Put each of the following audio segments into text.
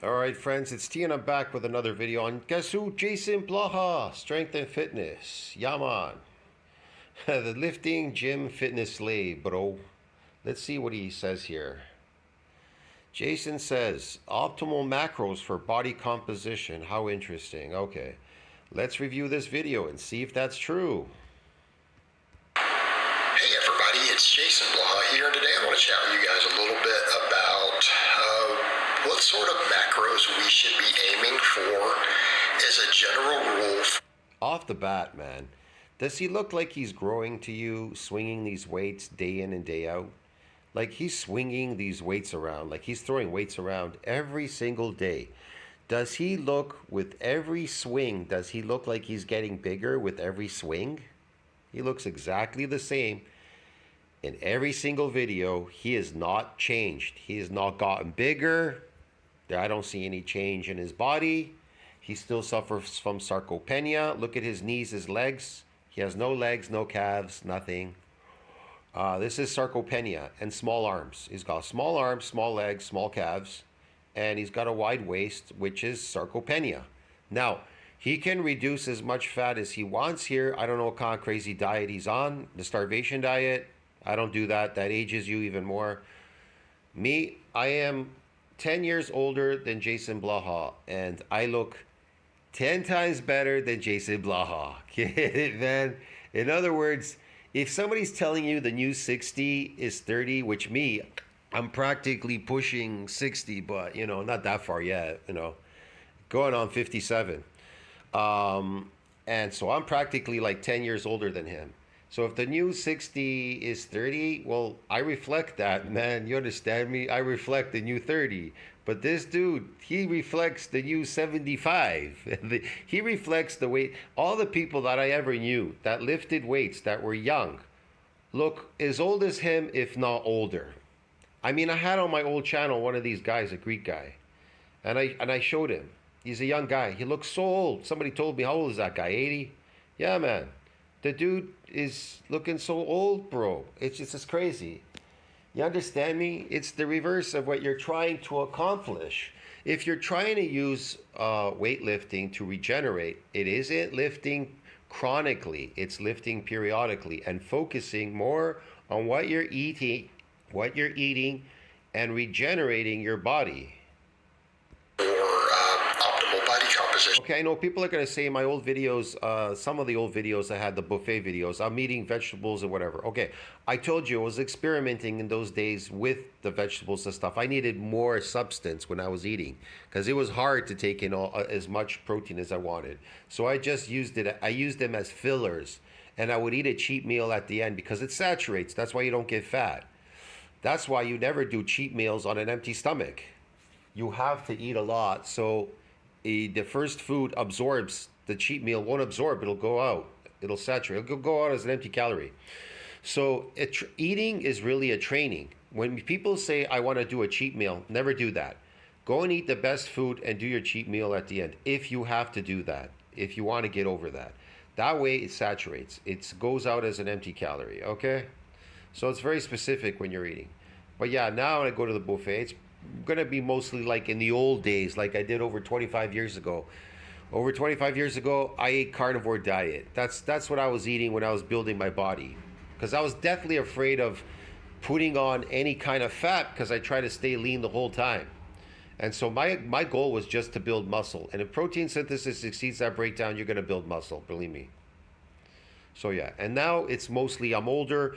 Alright friends, it's T and I'm back with another video on guess who? JasonBlaha, strength and fitness. Yeah man. The lifting gym fitness slave, bro. Let's see what he says here. Jason says, optimal macros for body composition. How interesting. Okay. Let's review this video and see if that's true. Hey everybody, it's Jason Blaha here, and today I want to chat with you guys a little bit about what sort of macros we should be aiming for as a general rule. Off the bat, man, does he look like he's growing to you, swinging these weights day in and day out? Like he's swinging these weights around, like he's throwing weights around every single day. Does he look with every swing, does he look like he's getting bigger with every swing? He looks exactly the same in every single video. He has not changed. He has not gotten bigger. I don't see any change in his body. He still suffers from sarcopenia. Look at his knees, his legs. He has no legs, no calves, nothing. This is sarcopenia and small arms. He's got small arms, small legs, small calves, and he's got a wide waist, which is sarcopenia. Now, he can reduce as much fat as he wants here. I don't know what kind of crazy diet he's on. The starvation diet. I don't do that. That ages you even more. Me, I am 10 years older than JasonBlaha, and I look 10 times better than JasonBlaha. Get it, man? In other words, if somebody's telling you the new 60 is 30, which me, I'm practically pushing 60, but, you know, not that far yet, you know, going on 57. And so I'm practically like 10 years older than him. So if the new 60 is 30, well, I reflect that, man. You understand me? I reflect the new 30. But this dude, he reflects the new 75. He reflects the weight. All the people that I ever knew that lifted weights, that were young, look as old as him, if not older. I mean, I had on my old channel one of these guys, a Greek guy, and I showed him. He's a young guy. He looks so old. Somebody told me, how old is that guy? 80? Yeah, man. The dude is looking so old, bro. It's just crazy. You understand me? It's the reverse of what you're trying to accomplish. If you're trying to use weightlifting to regenerate, it isn't lifting chronically. It's lifting periodically and focusing more on what you're eating, and regenerating your body. Optimal body composition. Okay, I know people are going to say my old videos, some of the old videos I had, the buffet videos, I'm eating vegetables and whatever. Okay, I told you I was experimenting in those days with the vegetables and stuff. I needed more substance when I was eating because it was hard to take in as much protein as I wanted. So I just used it. I used them as fillers, and I would eat a cheat meal at the end because it saturates. That's why you don't get fat. That's why you never do cheat meals on an empty stomach. You have to eat a lot, so the first food absorbs. The cheat meal won't absorb. It'll go out. It'll saturate. It'll go out as an empty calorie. So eating is really a training. When people say, I want to do a cheat meal, never do that. Go and eat the best food and do your cheat meal at the end, if you have to do that, if you want to get over that. That way it saturates. It goes out as an empty calorie, okay? So it's very specific when you're eating. But yeah, now when I go to the buffet, it's going to be mostly like in the old days, like I did over 25 years ago. Over 25 years ago, I ate carnivore diet. That's what I was eating when I was building my body. Because I was deathly afraid of putting on any kind of fat because I try to stay lean the whole time. And so my goal was just to build muscle. And if protein synthesis exceeds that breakdown, you're going to build muscle, believe me. So yeah, and now it's mostly I'm older.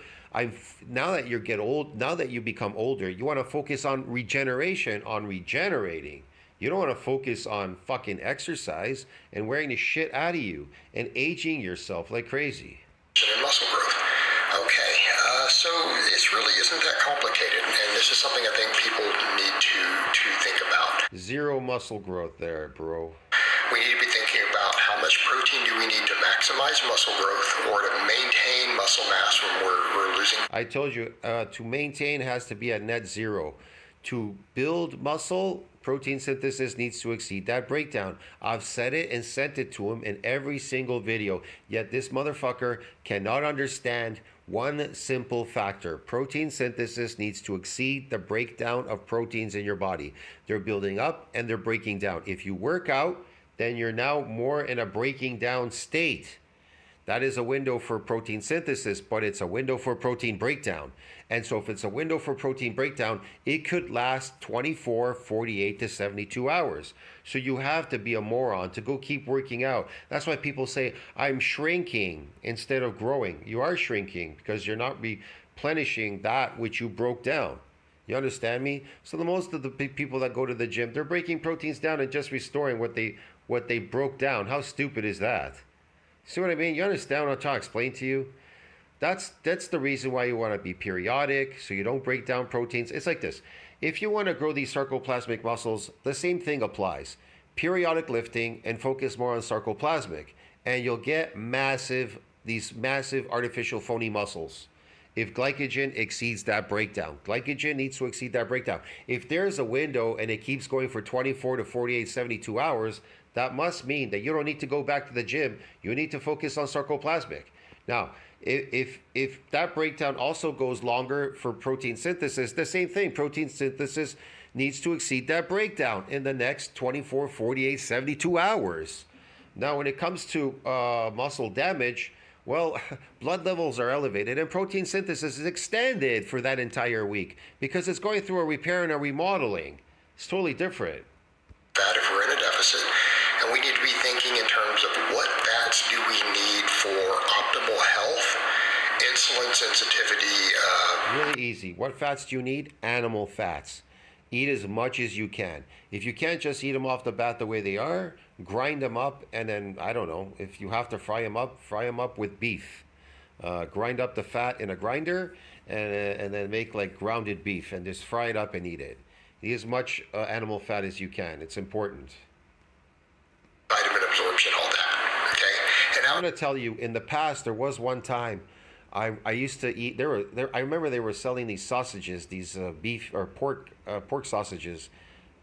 Now that you get old, now that you become older, you want to focus on regeneration, on regenerating. You don't want to focus on fucking exercise and wearing the shit out of you and aging yourself like crazy. And muscle growth. Okay, so it really isn't that complicated, and this is something I think people need to think about. Zero muscle growth there, bro. We need to be thinking about how much protein do we need to maximize muscle growth or to maintain muscle mass when we're losing. I told you, to maintain has to be at net zero. To build muscle, protein synthesis needs to exceed that breakdown. I've said it and sent it to him in every single video, yet this motherfucker cannot understand One simple factor: protein synthesis needs to exceed the breakdown of proteins in your body. They're building up and they're breaking down. If you work out, then you're now more in a breaking down state. That is a window for protein synthesis, but it's a window for protein breakdown. And so if it's a window for protein breakdown, it could last 24, 48 to 72 hours. So you have to be a moron to go keep working out. That's why people say, I'm shrinking instead of growing. You are shrinking because you're not replenishing that which you broke down. You understand me? So the most of the people that go to the gym, they're breaking proteins down and just restoring what they broke down. How stupid is that? See what I mean? You understand what I'm trying to explain to you? That's the reason why you want to be periodic, so you don't break down proteins. It's like this. If you want to grow these sarcoplasmic muscles, the same thing applies. Periodic lifting and focus more on sarcoplasmic, and you'll get these massive artificial phony muscles. If glycogen exceeds that breakdown, glycogen needs to exceed that breakdown. If there's a window and it keeps going for 24 to 48, 72 hours, that must mean that you don't need to go back to the gym. You need to focus on sarcoplasmic. Now, if that breakdown also goes longer for protein synthesis, the same thing. Protein synthesis needs to exceed that breakdown in the next 24, 48, 72 hours. Now, when it comes to muscle damage, well, blood levels are elevated and protein synthesis is extended for that entire week because it's going through a repair and a remodeling. It's totally different. Fat if we're in a deficit, and we need to be thinking in terms of what fats do we need for optimal health, insulin sensitivity. Really easy. What fats do you need? Animal fats. Eat as much as you can. If you can't just eat them off the bat the way they are, grind them up, and then, I don't know, if you have to fry them up with beef. Grind up the fat in a grinder, and then make like grounded beef, and just fry it up and eat it. Eat as much animal fat as you can. It's important. Vitamin absorption, all that. Okay? And I'm going to tell you, in the past, there was one time I used to eat. I remember they were selling these sausages, these beef or pork sausages.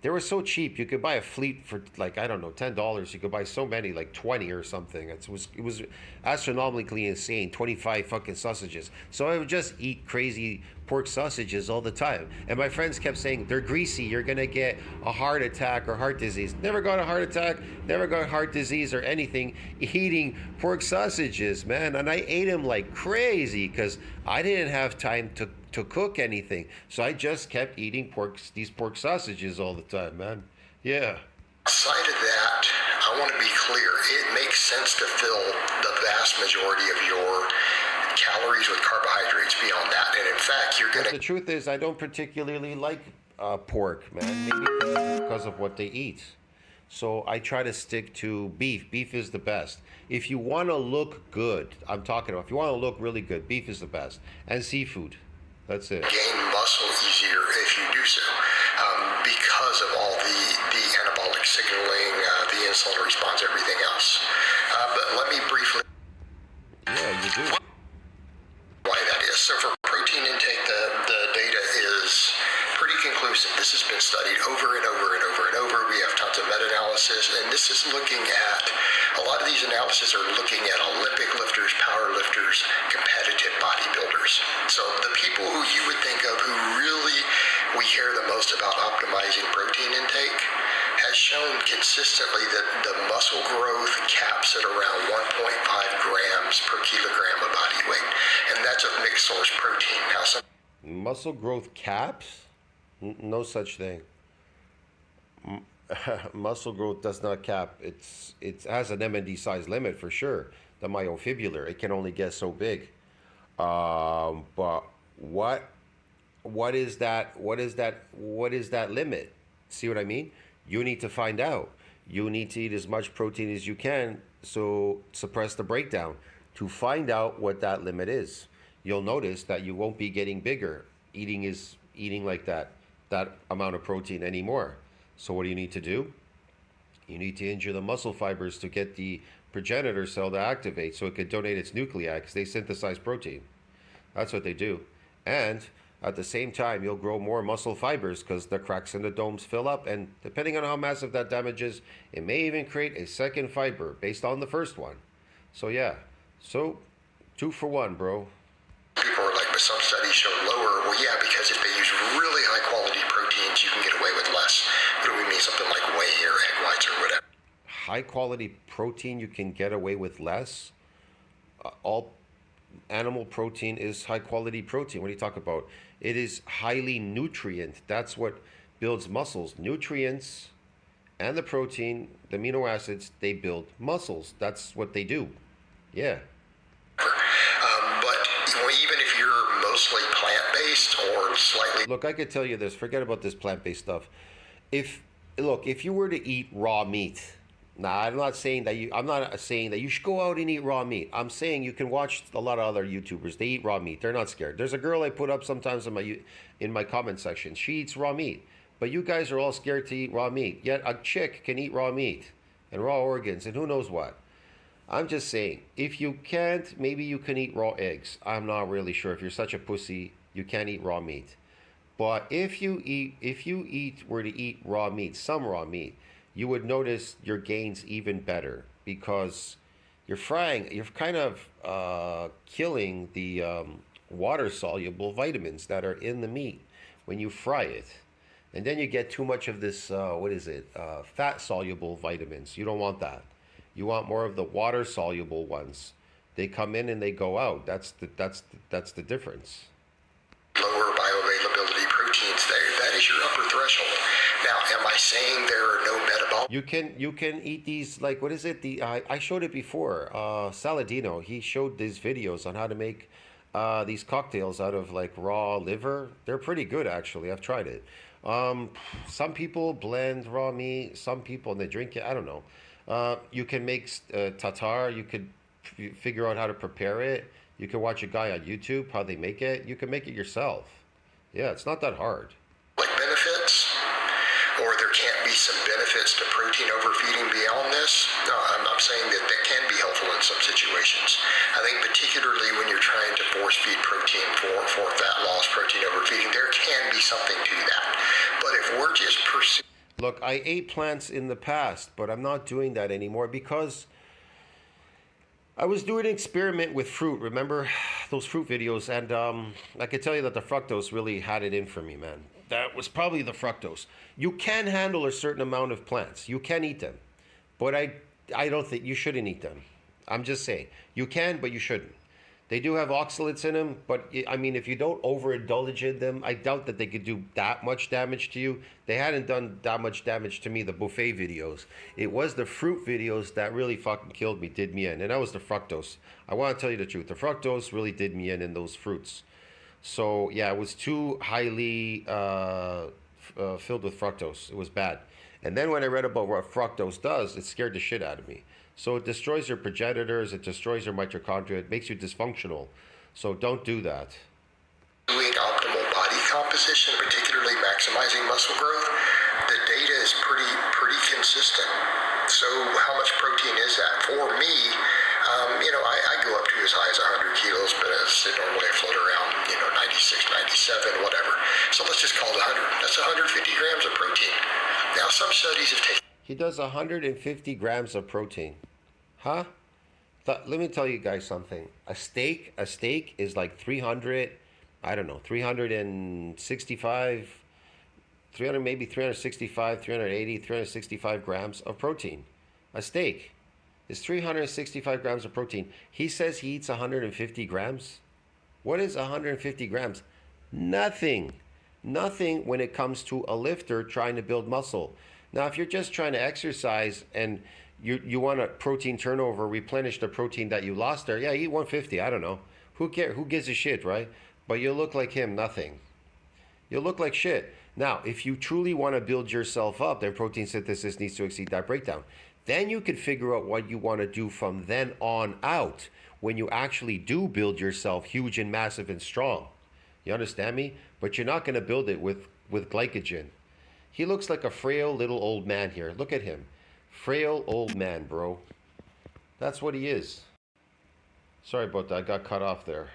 They were so cheap. You could buy a fleet for like, I don't know, $10. You could buy so many, like 20 or something. It was astronomically insane. 25 fucking sausages. So I would just eat crazy pork sausages all the time. And my friends kept saying, they're greasy. You're gonna get a heart attack or heart disease. Never got a heart attack. Never got heart disease or anything eating pork sausages, man. And I ate them like crazy because I didn't have time to cook anything. So I just kept eating these pork sausages all the time, man. Yeah. Outside of that, I want to be clear. It makes sense to fill the vast majority of your calories with carbohydrates beyond that. And in fact, you're going to... The truth is, I don't particularly like pork, man. Maybe because of what they eat. So I try to stick to beef. Beef is the best. If you want to look good, I'm talking about, if you want to look really good, beef is the best. And seafood. That's it. Gain muscle easier if you do so because of all the anabolic signaling, the insulin response, everything else. But let me briefly... Yeah, you do. Why that is. So for protein intake, the data is pretty conclusive. This has been studied over and over and over and over. We have tons of meta-analysis, and this is looking at, a lot of these analyses are looking at Olympic lifters, power lifters, competitive bodybuilders. So the people who you would think of who really we hear the most about optimizing protein intake has shown consistently that the muscle growth caps at around 1.5 grams per kilogram of body weight. And that's of mixed source protein. Now, muscle growth caps? No such thing. Muscle growth does not cap. It has an MND size limit for sure. The myofibrillar, it can only get so big. But what is that limit? See what I mean? You need to find out. You need to eat as much protein as you can, so suppress the breakdown to find out what that limit is. You'll notice that you won't be getting bigger eating like that amount of protein anymore. So what do you need to do? You need to injure the muscle fibers to get the progenitor cell to activate so it can donate its nuclei because they synthesize protein. That's what they do. And at the same time, you'll grow more muscle fibers because the cracks in the domes fill up. And depending on how massive that damage is, it may even create a second fiber based on the first one. So yeah, so 2 for 1, bro. but some studies show lower. Well, yeah, because if they use really high quality proteins, you can get away with less. What do we mean? Something like whey or egg whites or whatever. High quality protein, you can get away with less. All animal protein is high quality protein. What do you talk about? It is highly nutrient. That's what builds muscles. Nutrients and the protein, the amino acids, they build muscles. That's what they do. Yeah. But even if you're mostly plant-based or slightly... Look, I could tell you this. Forget about this plant-based stuff. If you were to eat raw meat, I'm not saying that you should go out and eat raw meat. I'm saying you can watch a lot of other YouTubers. They eat raw meat. They're not scared. There's a girl I put up sometimes in my comment section. She eats raw meat. But you guys are all scared to eat raw meat. Yet a chick can eat raw meat and raw organs and who knows what. I'm just saying, if you can't, maybe you can eat raw eggs. I'm not really sure. If you're such a pussy, you can't eat raw meat. But if you were to eat raw meat, some raw meat, you would notice your gains even better because you're kind of killing the water-soluble vitamins that are in the meat when you fry it. And then you get too much of this, fat-soluble vitamins. You don't want that. You want more of the water-soluble ones. They come in and they go out. That's the difference. Lower bioavailability proteins there. That is your upper threshold. Now, am I saying there are no metabolic? You can eat these, like, what is it? I showed it before. Saladino, he showed these videos on how to make these cocktails out of like raw liver. They're pretty good actually. I've tried it. Some people blend raw meat. Some people and they drink it. I don't know. You can make tartar. You could figure out how to prepare it. You can watch a guy on YouTube how they make it. You can make it yourself. Yeah, it's not that hard. Like benefits, or there can't be some benefits to protein overfeeding beyond this. No, I'm saying that can be helpful in some situations. I think particularly when you're trying to force feed protein for fat loss, protein overfeeding, there can be something to that. But if we're just pursuing... Look, I ate plants in the past, but I'm not doing that anymore because I was doing an experiment with fruit. Remember those fruit videos? And I can tell you that the fructose really had it in for me, man. That was probably the fructose. You can handle a certain amount of plants. You can eat them. But I don't think you shouldn't eat them. I'm just saying. You can, but you shouldn't. They do have oxalates in them, but I mean, if you don't overindulge in them, I doubt that they could do that much damage to you. They hadn't done that much damage to me, the buffet videos. It was the fruit videos that really fucking killed me, did me in. And that was the fructose. I want to tell you the truth. The fructose really did me in those fruits. So, yeah, it was too highly filled with fructose. It was bad. And then when I read about what fructose does, it scared the shit out of me. So it destroys your progenitors, it destroys your mitochondria, it makes you dysfunctional. So don't do that. Doing optimal body composition, particularly maximizing muscle growth, the data is pretty consistent. So how much protein is that? For me, I go up to as high as 100 kilos, but as normally I float around, 96, 97, whatever. So let's just call it 100. That's 150 grams of protein. Now some studies have taken... He does 150 grams of protein. Huh? Let me tell you guys something. A steak is like 365, maybe 365, 380, 365 grams of protein. A steak is 365 grams of protein. He says he eats 150 grams. What is 150 grams? Nothing. Nothing when it comes to a lifter trying to build muscle. Now, if you're just trying to exercise and you want a protein turnover, replenish the protein that you lost there, yeah, eat 150. I don't know. Who cares? Who gives a shit, right? But you look like him, nothing. You look like shit. Now, if you truly want to build yourself up, then protein synthesis needs to exceed that breakdown. Then you can figure out what you want to do from then on out when you actually do build yourself huge and massive and strong. You understand me? But you're not going to build it with glycogen. He looks like a frail little old man here. Look at him. Frail old man, bro. That's what he is. Sorry about that. I got cut off there.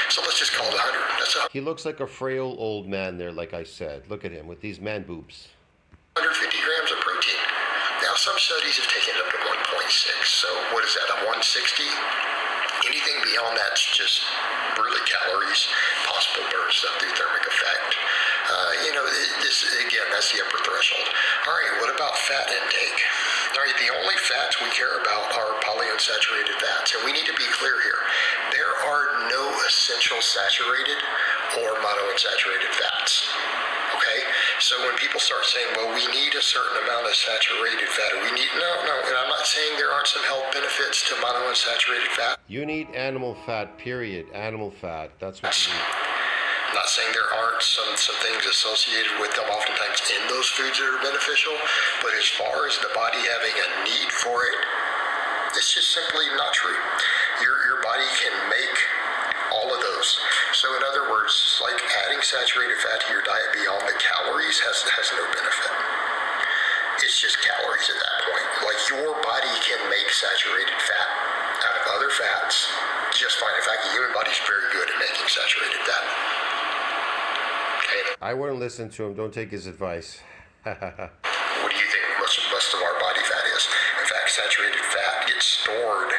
So let's just call it 100. He looks like a frail old man there, like I said. Look at him with these man boobs. 150 grams of protein. Now, some studies have taken it up to 1.6. So what is that, a 160? Anything beyond that's just really calories, possible burn stuff through thermic effect. Again, that's the upper threshold. All right, what about fat intake? All right, the only fats we care about are polyunsaturated fats, and we need to be clear here. There are no essential saturated or monounsaturated fats. Okay, so when people start saying, well, we need a certain amount of saturated fat, or no, and I'm not saying there aren't some health benefits to monounsaturated fat. You need animal fat, period. Animal fat. That's what you need. I'm not saying there aren't some things associated with them oftentimes in those foods that are beneficial, but as far as the body having a need for it, it's just simply not true. Your body can make all of those. So in other words, like adding saturated fat to your diet beyond the calories has no benefit. It's just calories at that point. Like your body can make saturated fat out of other fats just fine. In fact, the human body's very good at making saturated fat. Okay. I wouldn't listen to him. Don't take his advice. What do you think most of our body fat is? In fact, saturated fat gets stored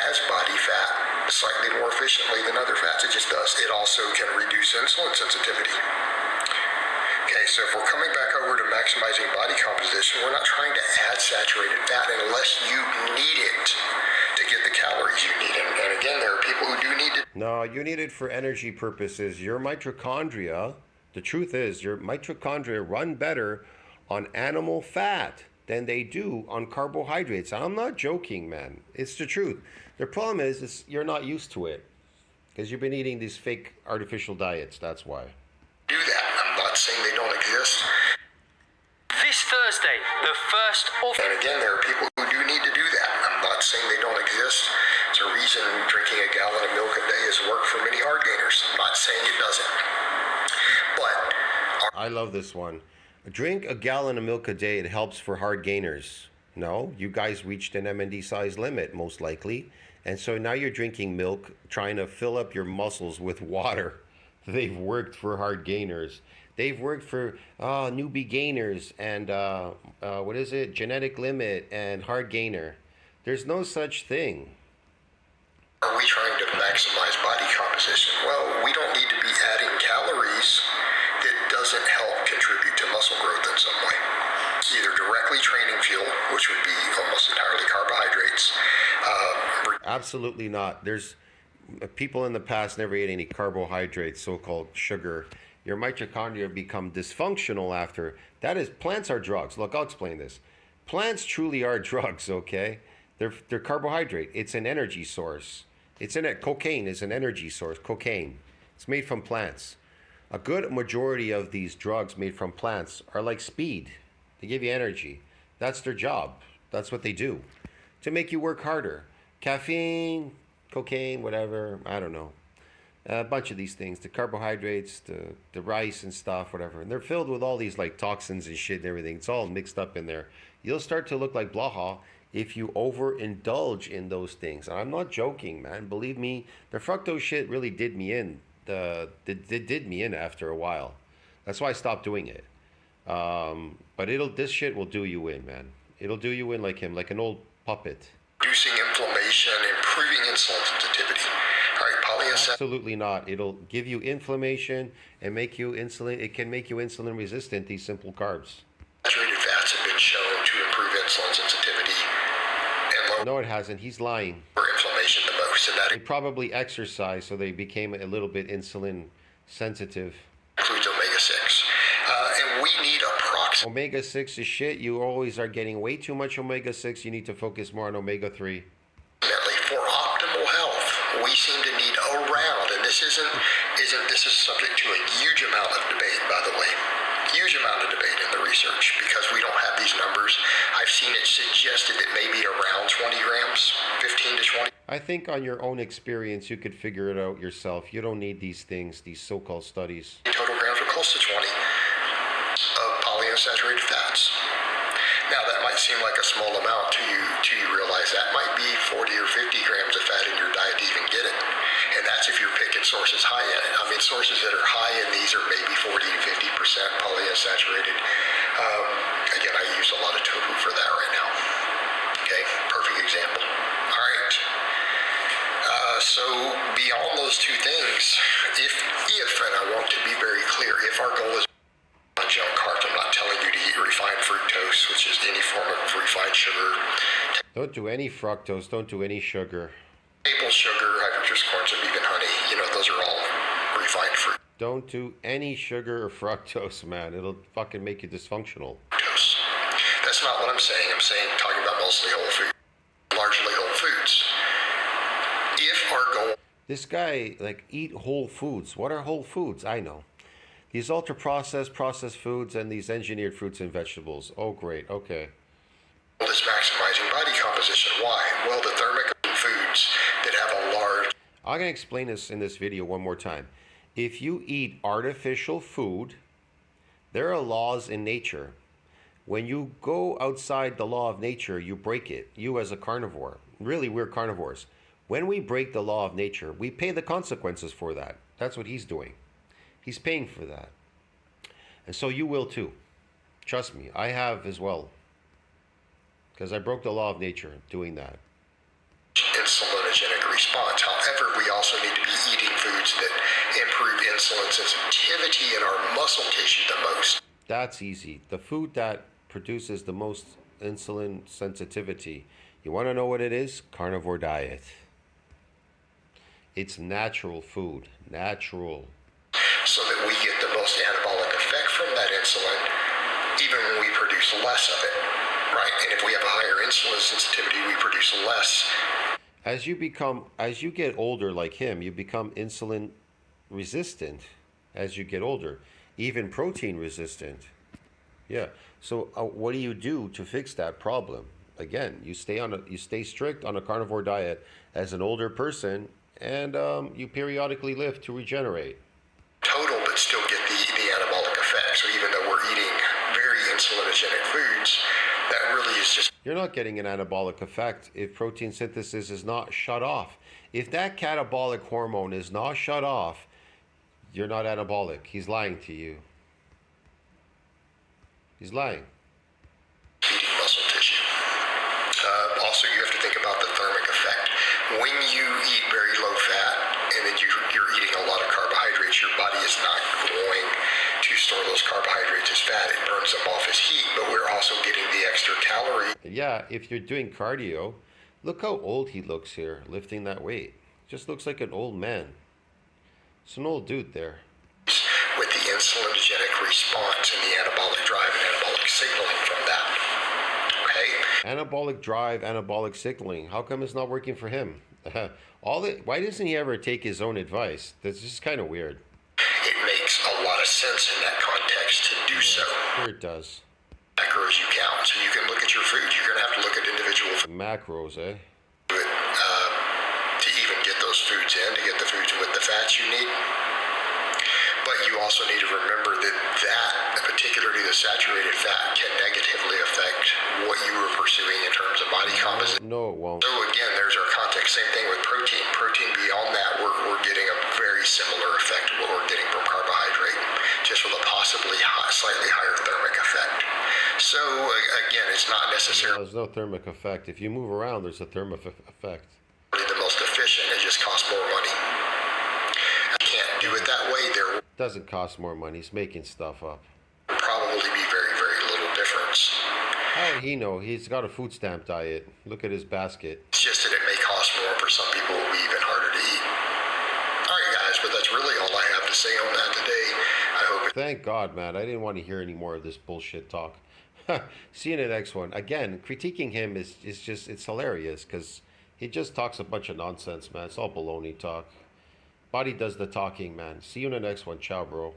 as body fat slightly more efficiently than other fats. It just does. It also can reduce insulin sensitivity. Okay, so if we're coming back over to maximizing body composition, we're not trying to add saturated fat unless you need it to get the calories you need. And again, there are people who do need it. No, you need it for energy purposes. Your mitochondria, the truth is, your mitochondria run better on animal fat than they do on carbohydrates. I'm not joking, man. It's the truth. The problem is you're not used to it because you've been eating these fake artificial diets. That's why. Do that. I'm not saying they don't exist. This Thursday, the first of... And again, there are people who do need to do that. I'm not saying they don't exist. There's a reason drinking a gallon of milk a day has worked for many hard gainers. I'm not saying it doesn't. But I love this one. Drink a gallon of milk a day. It helps for hard gainers. No, you guys reached an MND size limit, most likely. And so now you're drinking milk, trying to fill up your muscles with water. They've worked for hard gainers. They've worked for newbie gainers and genetic limit and hard gainer. There's no such thing. are we trying to maximize body composition? Well, we don't need to be adding calories that doesn't help contribute to muscle growth in some way. Either directly training fuel, which would be almost entirely carbohydrates. Absolutely not. There's people in the past never ate any carbohydrates, so-called sugar. Your mitochondria become dysfunctional after. That is, plants are drugs. Look, I'll explain this. Plants truly are drugs, okay? They're carbohydrate. It's an energy source. Cocaine is an energy source. Cocaine. It's made from plants. A good majority of these drugs made from plants are like speed. They give you energy. That's their job. That's what they do. To make you work harder. Caffeine, cocaine, whatever, I don't know. A bunch of these things, the carbohydrates, the rice and stuff, whatever. And they're filled with all these like toxins and shit and everything. It's all mixed up in there. You'll start to look like Blaha if you overindulge in those things. And I'm not joking, man. Believe me, the fructose shit really did me in. It did me in after a while. That's why I stopped doing it. But this shit will do you in, man. It'll do you in like him, like an old puppet. Reducing inflammation, improving insulin sensitivity. All right, polyunsaturated. Absolutely not. It'll give you inflammation and make you insulin. It can make you insulin resistant, these simple carbs. Saturated fats have been shown to improve insulin sensitivity and lower No, it hasn't. He's lying. inflammation the most, and that They probably exercised, so they became a little bit insulin sensitive. includes omega-6. And we need approximately Omega-6 is shit. You always are getting way too much omega-6. You need to focus more on omega-3. for optimal health, we seem to need around, and this is subject to a huge amount of debate, by the way. Huge amount of debate in the research because we don't have these numbers. I've seen it suggested that maybe around 20 grams, 15 to 20. I think on your own experience, you could figure it out yourself. You don't need these things, these so-called studies. Total grams are close to 20 of polyunsaturated fats. Now that might seem like a small amount to you realize that might be 40 or 50 grams of fat in your diet to even get it. And that's if you're picking sources high in it. I mean, sources that are high in these are maybe 40 to 50% polyunsaturated. Again, I use a lot of tofu for that right now. Okay, perfect example. All right. So beyond those two things, if, and I want to be very clear, if our goal is on junk carbs, I'm not telling you to eat refined fructose, which is any form of refined sugar. Don't do any fructose. Don't do any sugar. Maple sugar, hydrogenous corn syrup, even honey, those are all refined fruit. Don't do any sugar or fructose, man. It'll fucking make you dysfunctional. Fructose. That's not what I'm saying. I'm saying, talking about mostly whole food, largely whole foods. If our goal... This guy, eat whole foods. What are whole foods? I know. These ultra-processed, processed foods and these engineered fruits and vegetables. Oh, great. Okay. Is maximizing body composition. Why? Well, the thermic foods that have a large... I'm going to explain this in this video one more time. If you eat artificial food, there are laws in nature. When you go outside the law of nature, you break it. You as a carnivore. Really, we're carnivores. When we break the law of nature, we pay the consequences for that. That's what he's doing. He's paying for that. And so you will too. Trust me, I have as well. Because I broke the law of nature doing that. Insulinogenic response. However, we also need to be eating foods that improve insulin sensitivity in our muscle tissue the most. That's easy. The food that produces the most insulin sensitivity. You want to know what it is? Carnivore diet. It's natural food. Natural. So that we get the most anabolic effect from that insulin, even when we produce less of it. Right? And if we have a higher insulin sensitivity, we produce less. As you get older like him, you become insulin resistant as you get older, even protein resistant. Yeah. So what do you do to fix that problem? Again, you stay strict on a carnivore diet as an older person, and you periodically live to regenerate. Total, but still get the anabolic effect. So even though we're eating very insulinogenic foods, that really is just... You're not getting an anabolic effect if protein synthesis is not shut off. If that catabolic hormone is not shut off, you're not anabolic. He's lying to you. He's lying. Eating muscle tissue. Also, you have to think about the thermic effect. When you eat very low fat and then you're eating a lot of carbohydrates, your body is not going to store those carbohydrates as fat. It burns them off as heat, but we're also getting the extra calorie. Yeah, if you're doing cardio, look how old he looks here, lifting that weight. Just looks like an old man. It's an old dude there. With the insulinogenic response and the anabolic drive and anabolic signaling from that. Okay? Anabolic drive, anabolic signaling. How come it's not working for him? Why doesn't he ever take his own advice? That's just kind of weird. It makes a lot of sense in that context to do so. Sure it does. Macros you count, so you can look at your food. You're going to have to look at individual food. Macros, eh? To even get those foods in, to get the foods with the fats you need. But you also need to remember that particularly the saturated fat, can negatively affect what you were pursuing in terms of body composition. No, it won't. So again, there's our context. Same thing with protein. Protein beyond that, we're getting a very similar effect to what we're getting from carbohydrate, just with a possibly slightly higher thermic effect. So again, it's not necessarily... There's no thermic effect. If you move around, there's a thermic effect. The most efficient. It just costs more money. I can't do it that way. There Doesn't cost more money. He's making stuff up. will probably be very, very little difference. How would he know? He's got a food stamp diet. Look at his basket. It's just that it may cost more. For some people, it will be even harder to eat. All right, guys, but that's really all I have to say on that today. I hope Thank God, man. I didn't want to hear any more of this bullshit talk. See you in the next one. Again, critiquing him is just, it's hilarious because he just talks a bunch of nonsense, man. It's all baloney talk. Body does the talking, man. See you in the next one. Ciao, bro.